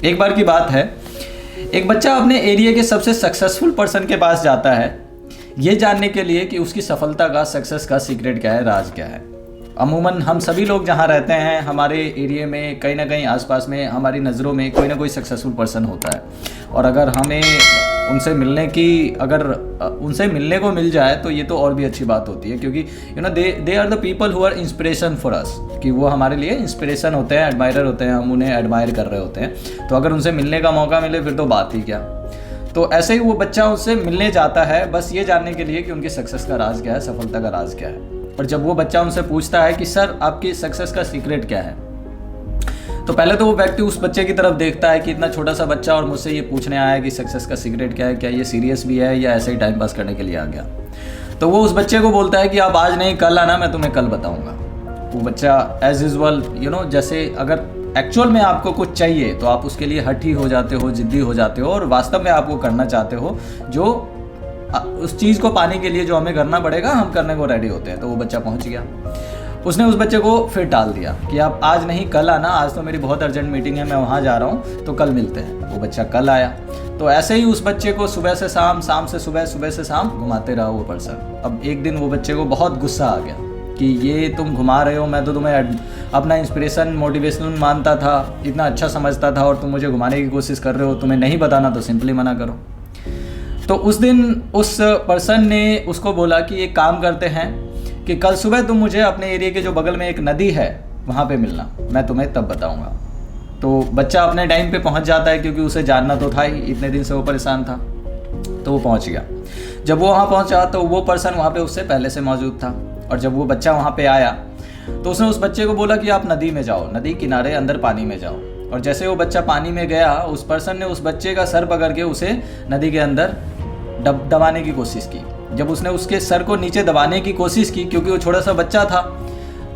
एक बार की बात है, एक बच्चा अपने एरिया के सबसे सक्सेसफुल पर्सन के पास जाता है ये जानने के लिए कि उसकी सफलता का, सक्सेस का सीक्रेट क्या है, राज क्या है। अमूमन हम सभी लोग जहाँ रहते हैं, हमारे एरिया में कहीं ना कहीं आसपास में हमारी नज़रों में कोई ना कोई सक्सेसफुल पर्सन होता है, और अगर हमें उनसे मिलने को मिल जाए तो ये तो और भी अच्छी बात होती है, क्योंकि they are the people who are inspiration for us, कि वो हमारे लिए इंस्पिरेशन होते हैं, एडमायरर होते हैं, हम उन्हें एडमायर कर रहे होते हैं। तो अगर उनसे मिलने का मौका मिले फिर तो बात ही क्या। तो ऐसे ही वो बच्चा उससे मिलने जाता है बस ये जानने के लिए कि उनकी सक्सेस का राज क्या है, सफलता का राज क्या है। और जब वो बच्चा उनसे पूछता है कि सर आपकी सक्सेस का सीक्रेट क्या है, तो पहले तो वो व्यक्ति उस बच्चे की तरफ देखता है कि इतना छोटा सा बच्चा और मुझसे ये पूछने आया है कि सक्सेस का सीक्रेट क्या है, क्या ये सीरियस भी है या ऐसे ही टाइम पास करने के लिए आ गया। तो वो उस बच्चे को बोलता है कि आप आज नहीं कल आना, मैं तुम्हें कल बताऊंगा। वो बच्चा एज यूजुअल जैसे अगर एक्चुअल में आपको कुछ चाहिए तो आप उसके लिए हठी हो जाते हो, जिद्दी हो जाते हो, और वास्तव में आपको करना चाहते हो जो उस चीज़ को पाने के लिए जो हमें करना पड़ेगा हम करने को रेडी होते हैं। तो वो बच्चा पहुंच गया, उसने उस बच्चे को फिर टाल दिया कि आप आज नहीं कल आना, आज तो मेरी बहुत अर्जेंट मीटिंग है, मैं वहाँ जा रहा हूँ, तो कल मिलते हैं। वो बच्चा कल आया। तो ऐसे ही उस बच्चे को सुबह से शाम, शाम से सुबह, सुबह से शाम घुमाते रहा वो पर्सन। अब एक दिन वो बच्चे को बहुत गुस्सा आ गया कि ये तुम घुमा रहे हो, मैं तो तुम्हें अपना इंस्पिरेशन, मोटिवेशनल मानता था, इतना अच्छा समझता था, और तुम मुझे घुमाने की कोशिश कर रहे हो। तुम्हें नहीं बताना तो सिंपली मना करो। तो उस दिन उस पर्सन ने उसको बोला कि एक काम करते हैं कि कल सुबह तुम मुझे अपने एरिया के जो बगल में एक नदी है वहाँ पे मिलना, मैं तुम्हें तब बताऊँगा। तो बच्चा अपने टाइम पे पहुँच जाता है, क्योंकि उसे जानना तो था ही, इतने दिन से वो परेशान था। तो वो पहुँच गया। जब वो वहाँ पहुँचा तो वो पर्सन वहाँ पे उससे पहले से मौजूद था, और जब वो बच्चा वहाँ पे आया तो उसने उस बच्चे को बोला कि आप नदी में जाओ, नदी किनारे अंदर पानी में जाओ। और जैसे वो बच्चा पानी में गया, उस पर्सन ने उस बच्चे का सर पकड़ के उसे नदी के अंदर दबाने की कोशिश की। जब उसने उसके सर को नीचे दबाने की कोशिश की, क्योंकि वो छोटा सा बच्चा था,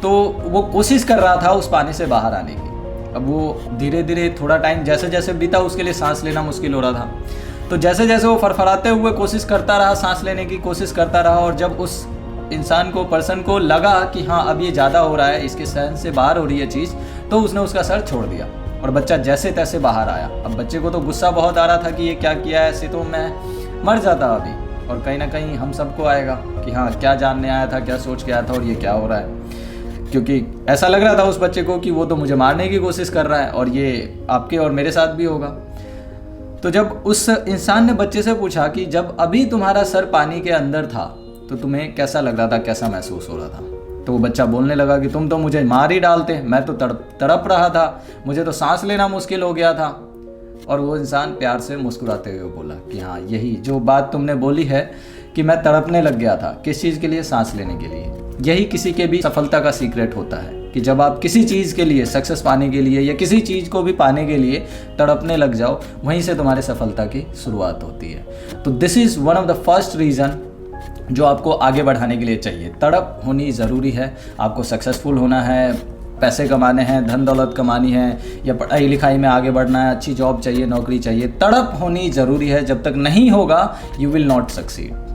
तो वो कोशिश कर रहा था उस पानी से बाहर आने की। अब वो धीरे धीरे थोड़ा टाइम जैसे जैसे बीता, उसके लिए सांस लेना मुश्किल हो रहा था। तो जैसे जैसे वो फरफराते हुए कोशिश करता रहा, सांस लेने की कोशिश करता रहा, और जब उस इंसान को, पर्सन को लगा कि हाँ अब ये ज़्यादा हो रहा है, इसके सहन से बाहर हो रही है चीज़, तो उसने उसका सर छोड़ दिया और बच्चा जैसे तैसे बाहर आया। अब बच्चे को तो गुस्सा बहुत आ रहा था कि ये क्या किया है, ऐसे तो मैं मर जाता अभी, और कहीं ना कहीं हम सबको आएगा कि हाँ क्या जानने आया था, क्या सोच के आया था, और ये क्या हो रहा है। क्योंकि ऐसा लग रहा था उस बच्चे को कि वो तो मुझे मारने की कोशिश कर रहा है, और ये आपके और मेरे साथ भी होगा। तो जब उस इंसान ने बच्चे से पूछा कि जब अभी तुम्हारा सर पानी के अंदर था तो तुम्हें कैसा लग रहा था, कैसा महसूस हो रहा था, तो वो बच्चा बोलने लगा कि तुम तो मुझे मार ही डालते, मैं तो तड़प रहा था, मुझे तो सांस लेना मुश्किल हो गया था। और वो इंसान प्यार से मुस्कुराते हुए बोला कि हाँ यही जो बात तुमने बोली है कि मैं तड़पने लग गया था, किस चीज़ के लिए, सांस लेने के लिए। यही किसी के भी सफलता का सीक्रेट होता है कि जब आप किसी चीज़ के लिए, सक्सेस पाने के लिए या किसी चीज़ को भी पाने के लिए तड़पने लग जाओ, वहीं से तुम्हारी सफलता की शुरुआत होती है। तो this is one of the first reason जो आपको आगे बढ़ाने के लिए चाहिए। तड़प होनी ज़रूरी है। आपको सक्सेसफुल होना है, पैसे कमाने हैं, धन दौलत कमानी है, या पढ़ाई लिखाई में आगे बढ़ना है, अच्छी जॉब चाहिए, नौकरी चाहिए, तड़प होनी ज़रूरी है। जब तक नहीं होगा यू विल नॉट सक्सीड।